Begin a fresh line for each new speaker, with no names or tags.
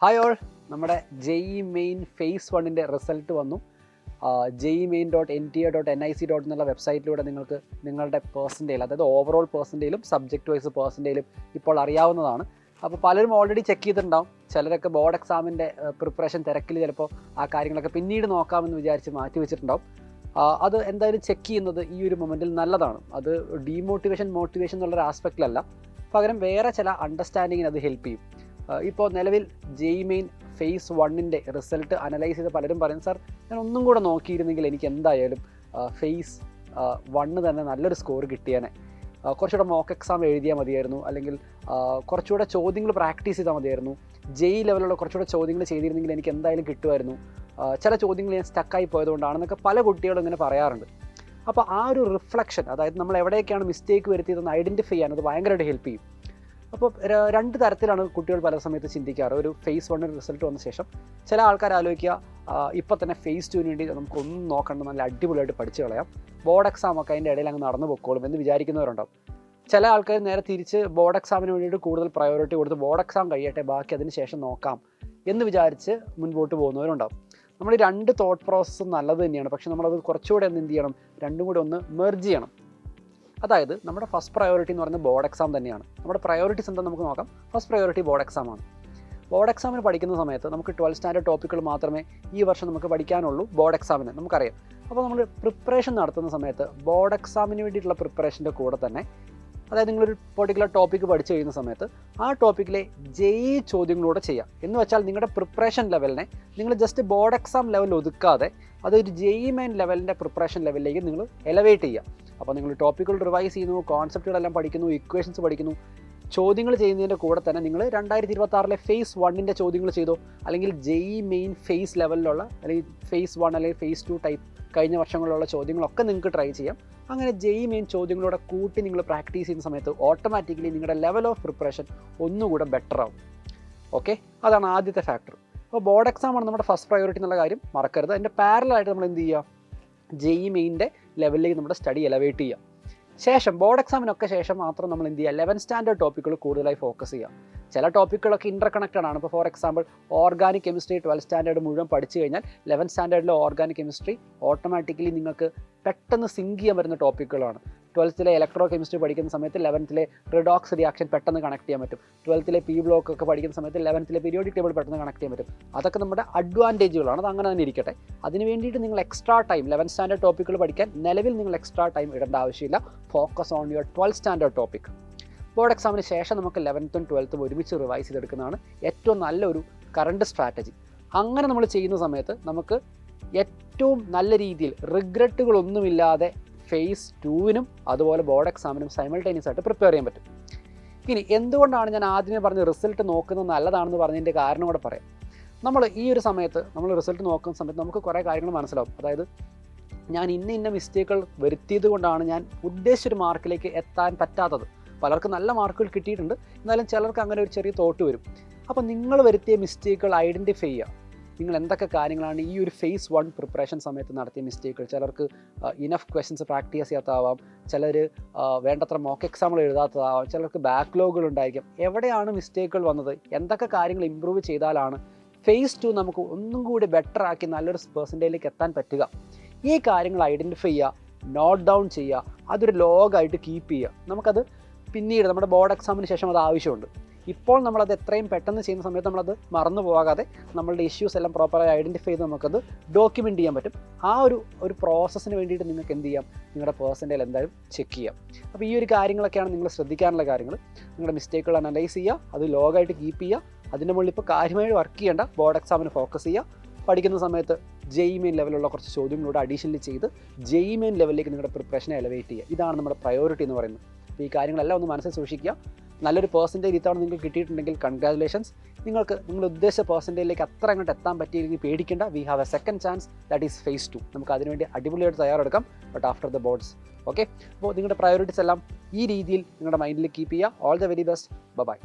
Hi all, നമ്മുടെ JEE main phase 1ൻ്റെ result വന്നു. JEEmain.NTA.NIC. എന്നുള്ള വെബ്സൈറ്റിലൂടെ നിങ്ങൾക്ക് നിങ്ങളുടെ പേഴ്സൻറ്റേജ്, അതായത് ഓവറോൾ പേഴ്സൻറ്റേജിലും സബ്ജക്റ്റ് വൈസ് പേഴ്സൻറ്റേജിലും ഇപ്പോൾ അറിയാവുന്നതാണ്. അപ്പോൾ പലരും ഓൾറെഡി ചെക്ക് ചെയ്തിട്ടുണ്ടാവും. ചിലരൊക്കെ ബോർഡ് എക്സാമിൻ്റെ പ്രിപ്പറേഷൻ തിരക്കിൽ ചിലപ്പോൾ ആ കാര്യങ്ങളൊക്കെ പിന്നീട് നോക്കാമെന്ന് വിചാരിച്ച് മാറ്റി വെച്ചിട്ടുണ്ടാവും. അത് എന്തായാലും ചെക്ക് ചെയ്യുന്നത് ഈ ഒരു മൊമെൻറ്റിൽ നല്ലതാണ്. അത് മോട്ടിവേഷൻ എന്നുള്ളൊരു ആസ്പെക്റ്റിലല്ല, പകരം വേറെ ചില അണ്ടർസ്റ്റാൻഡിങ്ങിന് അത് ഹെൽപ്പ് ചെയ്യും. ഇപ്പോൾ നിലവിൽ JEE മെയിൻ ഫേസ് 1ൻ്റെ റിസൾട്ട് അനലൈസ് ചെയ്ത് പലരും പറയും, സാർ ഞാൻ ഒന്നും കൂടെ നോക്കിയിരുന്നെങ്കിൽ എനിക്ക് എന്തായാലും ഫേസ് 1 തന്നെ നല്ലൊരു സ്കോർ കിട്ടിയേനെ, കുറച്ചുകൂടെ മോക്ക് എക്സാം എഴുതിയാൽ മതിയായിരുന്നു, അല്ലെങ്കിൽ കുറച്ചുകൂടെ ചോദ്യങ്ങൾ പ്രാക്ടീസ് ചെയ്താൽ മതിയായിരുന്നു, JEE ലെവലുള്ള കുറച്ചുകൂടെ ചോദ്യങ്ങൾ ചെയ്തിരുന്നെങ്കിൽ എനിക്ക് എന്തായാലും കിട്ടുമായിരുന്നു, ചില ചോദ്യങ്ങൾ ഞാൻ സ്റ്റക്കായി പോയതുകൊണ്ടാണെന്നൊക്കെ പല കുട്ടികളും ഇങ്ങനെ പറയാറുണ്ട്. അപ്പോൾ ആ ഒരു റിഫ്ലക്ഷൻ, അതായത് നമ്മൾ എവിടെയൊക്കെയാണ് മിസ്റ്റേക്ക് വരുത്തിയതെന്ന് ഐഡൻറ്റിഫൈ ചെയ്യാൻ അത് ഭയങ്കരമായിട്ട് ഹെൽപ്പ് ചെയ്യും. അപ്പോൾ രണ്ട് തരത്തിലാണ് കുട്ടികൾ പല സമയത്ത് ചിന്തിക്കാറ്. ഒരു ഫേസ് 1 റിസൾട്ട് വന്ന ശേഷം ചില ആൾക്കാർ ആലോചിക്കുക, ഇപ്പോൾ തന്നെ ഫേസ് 2 വേണ്ടി നമുക്കൊന്നും നോക്കണ്ട, നല്ല അടിപൊളിയായിട്ട് പഠിച്ചു കളയാം, ബോർഡ് എക്സാം ഒക്കെ അതിൻ്റെ ഇടയിൽ അങ്ങ് നടന്നു പൊക്കോളും എന്ന് വിചാരിക്കുന്നവരുണ്ടാവും. ചില ആൾക്കാർ നേരെ തിരിച്ച് ബോർഡ് എക്സാമിന് വേണ്ടിയിട്ട് കൂടുതൽ പ്രയോറിറ്റി കൊടുത്ത് ബോർഡ് എക്സാം കഴിയട്ടെ, ബാക്കി അതിന് ശേഷം നോക്കാം എന്ന് വിചാരിച്ച് മുൻപോട്ട് പോകുന്നവരുണ്ടാവും. നമ്മൾ ഈ രണ്ട് തോട്ട് പ്രോസസ്സും നല്ലത് തന്നെയാണ്, പക്ഷേ നമ്മളത് കുറച്ചുകൂടെ ഒന്ന് എന്ത് ചെയ്യണം, രണ്ടും കൂടെ ഒന്ന് മെർജ് ചെയ്യണം. അതായത് നമ്മുടെ ഫസ്റ്റ് പ്രയോറിറ്റി എന്ന് പറയുന്നത് ബോർഡ് എക്സാം തന്നെയാണ്. നമ്മുടെ പ്രയോറിറ്റീസ് എന്താ നമുക്ക് നോക്കാം. ഫസ്റ്റ് പ്രയോറിറ്റി ബോർഡ് എക്സാമാണ്. ബോർഡ് എക്സാമിന് പഠിക്കുന്ന സമയത്ത് നമുക്ക് 12th സ്റ്റാൻഡേർഡ് ടോപ്പിക്കുകൾ മാത്രമേ ഈ വർഷം നമുക്ക് പഠിക്കാനുള്ളൂ ബോർഡ് എക്സാമിന്, നമുക്കറിയാം. അപ്പോൾ നമ്മൾ പ്രിപ്പറേഷൻ നടത്തുന്ന സമയത്ത് ബോർഡ് എക്സാമിന് വേണ്ടിയിട്ടുള്ള പ്രിപ്പറേഷൻ്റെ കൂടെ തന്നെ, അതായത് നിങ്ങളൊരു പെർട്ടിക്കുലർ ടോപ്പിക്ക് പഠിച്ചു കഴിയുന്ന സമയത്ത് ആ ടോപ്പിക്കിലെ JEE ചോദ്യങ്ങളൂടെ ചെയ്യാം. എന്ന് വെച്ചാൽ നിങ്ങളുടെ പ്രിപ്പറേഷൻ ലെവലിനെ നിങ്ങൾ ജസ്റ്റ് ബോർഡ് എക്സാം ലെവലിൽ ഒതുക്കാതെ അതൊരു JEE മെയിൻ ലെവലിൻ്റെ പ്രിപ്പറേഷൻ ലെവലിലേക്ക് നിങ്ങൾ എലവേറ്റ് ചെയ്യുക. അപ്പോൾ നിങ്ങൾ ടോപ്പിക്കുകൾ റിവൈസ് ചെയ്യുന്നു, കോൺസെപ്റ്റുകളെല്ലാം പഠിക്കുന്നു, ഇക്വേഷൻസ് പഠിക്കുന്നു, ചോദ്യങ്ങൾ ചെയ്യുന്നതിൻ്റെ കൂടെ തന്നെ നിങ്ങൾ 2026 ഫേസ് 1ൻ്റെ ചോദ്യങ്ങൾ ചെയ്തോ, അല്ലെങ്കിൽ JEE മെയിൻ ഫേസ് ലെവലിലുള്ള, അല്ലെങ്കിൽ ഫേസ് 1 അല്ലെങ്കിൽ ഫേസ് 2 ടൈപ്പ് കഴിഞ്ഞ വർഷങ്ങളിലുള്ള ചോദ്യങ്ങളൊക്കെ നിങ്ങൾക്ക് ട്രൈ ചെയ്യാം. അങ്ങനെ JEE മെയിൻ ചോദ്യങ്ങളോടെ കൂട്ടി നിങ്ങൾ പ്രാക്ടീസ് ചെയ്യുന്ന സമയത്ത് ഓട്ടോമാറ്റിക്കലി നിങ്ങളുടെ ലെവൽ ഓഫ് പ്രിപ്പറേഷൻ ഒന്നുകൂടെ ബെറ്റർ ആവും. ഓക്കെ, അതാണ് ആദ്യത്തെ ഫാക്ടർ. അപ്പോൾ ബോർഡ് എക്സാമാണ് നമ്മുടെ ഫസ്റ്റ് പ്രയോറിറ്റി എന്നുള്ള കാര്യം മറക്കരുത്. അതിൻ്റെ പാരലായിട്ട് നമ്മൾ എന്ത് ചെയ്യുക, JEE മെയിൻ്റെ ലെവലിലേക്ക് നമ്മുടെ സ്റ്റഡി എലവേറ്റ് ചെയ്യുക. ശേഷം ബോർഡ് എക്സാമിനൊക്കെ ശേഷം മാത്രം നമ്മൾ എന്ത് ചെയ്യുക, 11th സ്റ്റാൻഡേർഡ് ടോപ്പിക്കുകൾ കൂടുതലായി ഫോക്കസ് ചെയ്യുക. ചില ടോപ്പിക്കുകളൊക്കെ ഇൻ്റർ കണക്റ്റഡ് ആണ്. ഇപ്പോൾ for example organic chemistry 12th standard മുഴുവൻ പഠിച്ചു കഴിഞ്ഞാൽ 11th സ്റ്റാൻഡേർഡിലെ ഓർഗാനിക് കെമിസ്ട്രി ഓട്ടോമാറ്റിക്കലി നിങ്ങൾക്ക് പെട്ടെന്ന് സിങ്ക് ചെയ്യാൻ വരുന്ന ടോപ്പിക്കുകളാണ്. 12th ഇലക്ട്രോ കെമിസ്ട്രി പഠിക്കുന്ന സമയത്ത് 11th റിഡോക്സ് റിയാക്ഷൻ പെട്ടെന്ന് കണക്ട് ചെയ്യാൻ പറ്റും. 12th P ബ്ലോക്ക് ഒക്കെ പഠിക്കുന്ന സമയത്ത് 11th പീരിയോഡിക് ടേബിൾ പെട്ടെന്ന് കണക്ട് ചെയ്യാൻ പറ്റും. അതൊക്കെ നമ്മുടെ അഡ്വാൻറ്റേജുകളാണ്. അത് അങ്ങനെ തന്നെ ഇരിക്കട്ടെ. അതിന് വേണ്ടിയിട്ട് നിങ്ങൾ എക്സ്ട്രാ ടൈം 11th സ്റ്റാൻഡേർഡ് ടോപ്പിക്കുകൾ പഠിക്കാൻ നിലവിൽ നിങ്ങൾ എക്സ്ട്രാ ടൈം ഇടേണ്ട ആവശ്യമില്ല. Focus on your 12th standard topic. Board എക്സാമിന് ശേഷം നമുക്ക് 11th 12th ഒരുമിച്ച് റിവൈസ് ചെയ്തെടുക്കുന്നതാണ് ഏറ്റവും നല്ലൊരു കറണ്ട് സ്ട്രാറ്റജി. അങ്ങനെ നമ്മൾ ചെയ്യുന്ന സമയത്ത് നമുക്ക് ഏറ്റവും നല്ല രീതിയിൽ റിഗ്രറ്റുകളൊന്നുമില്ലാതെ ഫേസ് 2നും അതുപോലെ ബോർഡ് എക്സാമിനും സൈമൾട്ടേനിയസ് ആയിട്ട് പ്രിപ്പയർ ചെയ്യാൻ പറ്റും. ഇനി എന്തുകൊണ്ടാണ് ഞാൻ ആദ്യമേ പറഞ്ഞ് റിസൾട്ട് നോക്കുന്നത് നല്ലതാണെന്ന് പറഞ്ഞതിൻ്റെ കാരണം കൂടെ പറയാം. നമ്മൾ ഈ ഒരു സമയത്ത് നമ്മൾ റിസൾട്ട് നോക്കുന്ന സമയത്ത് നമുക്ക് കുറേ കാര്യങ്ങൾ മനസ്സിലാവും. അതായത് ഞാൻ ഇന്ന മിസ്റ്റേക്കുകൾ വരുത്തിയത് കൊണ്ടാണ് ഞാൻ ഉദ്ദേശിച്ചൊരു മാർക്കിലേക്ക് എത്താൻ പറ്റാത്തത്. പലർക്കും നല്ല മാർക്കുകൾ കിട്ടിയിട്ടുണ്ട്, എന്നാലും ചിലർക്ക് അങ്ങനെ ഒരു ചെറിയ തോട്ട് വരും. അപ്പോൾ നിങ്ങൾ വരുത്തിയ മിസ്റ്റേക്കുകൾ ഐഡൻറ്റിഫൈ ചെയ്യുക. നിങ്ങൾ എന്തൊക്കെ കാര്യങ്ങളാണ് ഈ ഒരു ഫേസ് 1 പ്രിപ്പറേഷൻ സമയത്ത് നടത്തിയ മിസ്റ്റേക്കുകൾ. ചിലർക്ക് ഇനഫ് ക്വസ്റ്റ്യൻസ് പ്രാക്ടീസ് ചെയ്യാത്തതാവാം, ചിലർ വേണ്ടത്ര മോക്ക് എക്സാമ്പിൾ എഴുതാത്തതാവാം, ചിലർക്ക് ബാക്ക്ലോഗുകൾ ഉണ്ടായിരിക്കാം. എവിടെയാണ് മിസ്റ്റേക്കുകൾ വന്നത്, എന്തൊക്കെ കാര്യങ്ങൾ ഇമ്പ്രൂവ് ചെയ്താലാണ് ഫേസ് 2 നമുക്ക് ഒന്നും കൂടി ബെറ്റർ ആക്കി നല്ലൊരു പെർസെൻറ്റേജിലേക്ക് എത്താൻ പറ്റുക. ഈ കാര്യങ്ങൾ ഐഡൻറ്റിഫൈ ചെയ്യുക, നോട്ട് ഡൗൺ ചെയ്യുക, അതൊരു ലോഗായിട്ട് കീപ്പ് ചെയ്യുക. നമുക്കത് പിന്നീട് നമ്മുടെ ബോർഡ് എക്സാമിന് ശേഷം അത് ആവശ്യമുണ്ട്. ഇപ്പോൾ നമ്മളത് എത്രയും പെട്ടെന്ന് ചെയ്യുന്ന സമയത്ത് നമ്മളത് മറന്നു പോകാതെ നമ്മളുടെ ഇഷ്യൂസ് എല്ലാം പ്രോപ്പറായി ഐഡൻറ്റിഫൈ ചെയ്ത് നമുക്കത് ഡോക്യുമെൻറ്റ് ചെയ്യാൻ പറ്റും. ആ ഒരു പ്രോസസ്സിന് വേണ്ടിയിട്ട് നിങ്ങൾക്ക് എന്ത് ചെയ്യാം, നിങ്ങളുടെ പേഴ്സൻറ്റേജ് എന്തായാലും ചെക്ക് ചെയ്യാം. അപ്പോൾ ഈ ഒരു കാര്യങ്ങളൊക്കെയാണ് നിങ്ങൾ ശ്രദ്ധിക്കാനുള്ള കാര്യങ്ങൾ. നിങ്ങളുടെ മിസ്റ്റേക്കുകൾ അനലൈസ് ചെയ്യുക, അത് ലോഗായിട്ട് കീപ്പ് ചെയ്യുക. അതിൻ്റെ മുകളിൽ ഇപ്പോൾ കാര്യമായി വർക്ക് ചെയ്യേണ്ട, ബോർഡ് എക്സാമിന് ഫോക്കസ് ചെയ്യുക. പഠിക്കുന്ന സമയത്ത് JEE മെയിൻ ലെവലുള്ള കുറച്ച് ചോദ്യങ്ങളോട് അഡീഷണലി ചെയ്ത് JEE മെയിൻ ലെവലിലേക്ക് നിങ്ങളുടെ പ്രിപ്പറേഷനെ എലവേറ്റ് ചെയ്യുക. ഇതാണ് നമ്മുടെ പ്രയോറിറ്റി എന്ന് പറയുന്നത്. അപ്പോൾ ഈ കാര്യങ്ങളെല്ലാം ഒന്ന് മനസ്സിൽ സൂക്ഷിക്കുക. നല്ലൊരു പെർസെൻറ്റേജ് ഇത്തവണ നിങ്ങൾക്ക് കിട്ടിയിട്ടുണ്ടെങ്കിൽ കൺഗ്രാജുലേഷൻസ്. നിങ്ങൾക്ക് നിങ്ങൾ ഉദ്ദേശിച്ച പെർസെൻറ്റേജിലേക്ക് അത്ര അങ്ങോട്ട് എത്താൻ പറ്റിയില്ലെങ്കിൽ പേടിക്കേണ്ട. We have a second chance, that is phase 2. നമുക്ക് അതിനുവേണ്ടി അടിപൊളിയായിട്ട് തയ്യാറെടുക്കാം, but after the boards. Okay, അപ്പോൾ നിങ്ങളുടെ പ്രയോറിറ്റീസ് എല്ലാം ഈ രീതിയിൽ നിങ്ങളുടെ മൈൻഡിൽ കീപ്പ് ചെയ്യുക. All the very best. By.